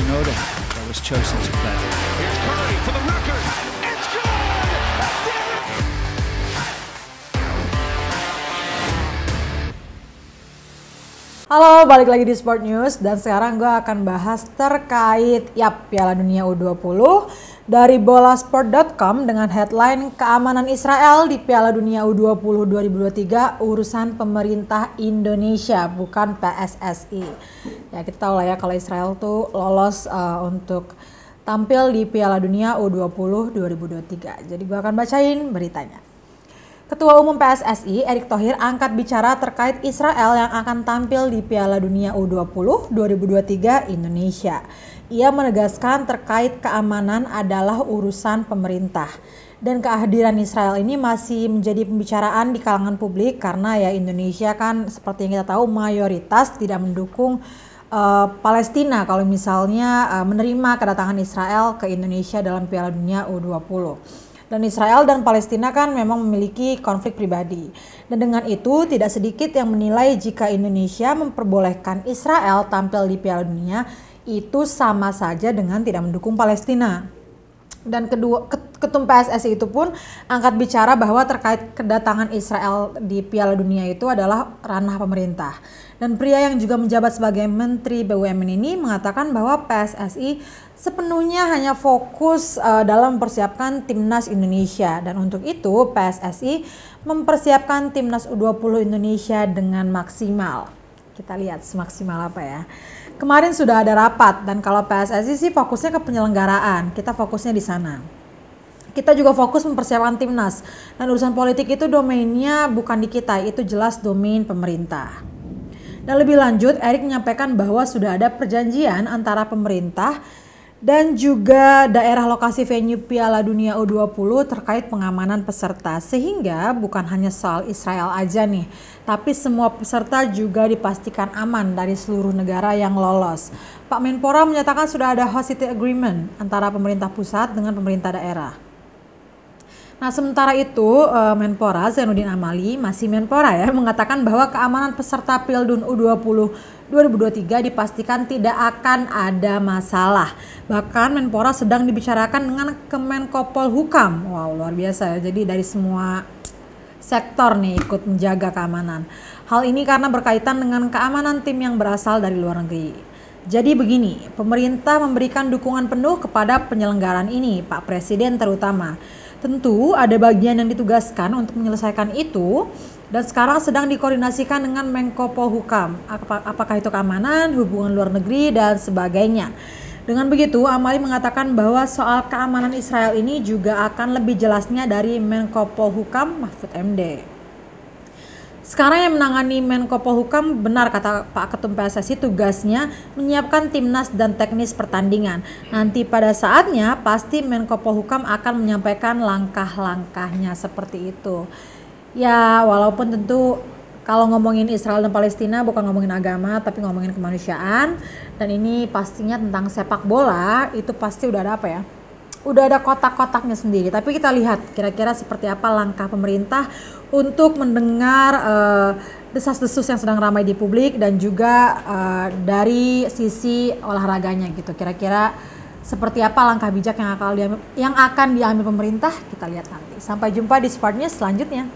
Shinoda that was chosen to play. Here's Curry for the record. It's good! Halo, balik lagi di Sport News dan sekarang gue akan bahas terkait Piala Dunia U20 dari bolasport.com dengan headline keamanan Israel di Piala Dunia U20 2023 urusan pemerintah Indonesia bukan PSSI. Ya kita tahu lah ya kalau Israel tuh lolos untuk tampil di Piala Dunia U20 2023. Jadi gue akan bacain beritanya. Ketua Umum PSSI Erick Thohir angkat bicara terkait Israel yang akan tampil di Piala Dunia U20 2023 Indonesia. Ia menegaskan terkait keamanan adalah urusan pemerintah. Dan kehadiran Israel ini masih menjadi pembicaraan di kalangan publik karena ya Indonesia kan seperti yang kita tahu mayoritas tidak mendukung Palestina kalau misalnya menerima kedatangan Israel ke Indonesia dalam Piala Dunia U20. Dan Israel dan Palestina kan memang memiliki konflik pribadi. Dan dengan itu tidak sedikit yang menilai jika Indonesia memperbolehkan Israel tampil di Piala Dunia itu sama saja dengan tidak mendukung Palestina. Dan ketum PSSI itu pun angkat bicara bahwa terkait kedatangan Israel di Piala Dunia itu adalah ranah pemerintah. Dan pria yang juga menjabat sebagai Menteri BUMN ini mengatakan bahwa PSSI sepenuhnya hanya fokus dalam mempersiapkan timnas Indonesia. Dan untuk itu PSSI mempersiapkan timnas U20 Indonesia dengan maksimal. Kita lihat semaksimal apa ya. Kemarin sudah ada rapat dan kalau PSSI sih fokusnya ke penyelenggaraan. Kita fokusnya di sana. Kita juga fokus mempersiapkan timnas. Dan urusan politik itu domainnya bukan di kita, itu jelas domain pemerintah. Dan lebih lanjut, Erick menyampaikan bahwa sudah ada perjanjian antara pemerintah dan juga daerah lokasi venue Piala Dunia U20 terkait pengamanan peserta. Sehingga bukan hanya soal Israel aja nih, tapi semua peserta juga dipastikan aman dari seluruh negara yang lolos. Pak Menpora menyatakan sudah ada host city agreement antara pemerintah pusat dengan pemerintah daerah. Nah sementara itu Menpora Zainuddin Amali masih Menpora ya mengatakan bahwa keamanan peserta Pildun U20 2023 dipastikan tidak akan ada masalah. Bahkan Menpora sedang dibicarakan dengan Kemenko Polhukam. Wow luar biasa ya, jadi dari semua sektor nih ikut menjaga keamanan. Hal ini karena berkaitan dengan keamanan tim yang berasal dari luar negeri. Jadi begini, pemerintah memberikan dukungan penuh kepada penyelenggaraan ini, Pak Presiden terutama. Tentu ada bagian yang ditugaskan untuk menyelesaikan itu dan sekarang sedang dikoordinasikan dengan Menko Polhukam. Apakah itu keamanan, hubungan luar negeri dan sebagainya. Dengan begitu, Amali mengatakan bahwa soal keamanan Israel ini juga akan lebih jelasnya dari Menko Polhukam Mahfud MD. Sekarang yang menangani Menko Polhukam benar kata Pak Ketum PSSI tugasnya menyiapkan timnas dan teknis pertandingan. Nanti pada saatnya pasti Menko Polhukam akan menyampaikan langkah-langkahnya seperti itu. Ya walaupun tentu kalau ngomongin Israel dan Palestina bukan ngomongin agama tapi ngomongin kemanusiaan. Dan ini pastinya tentang sepak bola itu pasti udah ada apa ya? Udah ada kotak-kotaknya sendiri, tapi kita lihat kira-kira seperti apa langkah pemerintah untuk mendengar desas-desus yang sedang ramai di publik dan juga dari sisi olahraganya gitu. Kira-kira seperti apa langkah bijak yang akan diambil pemerintah, kita lihat nanti. Sampai jumpa di Sport News selanjutnya.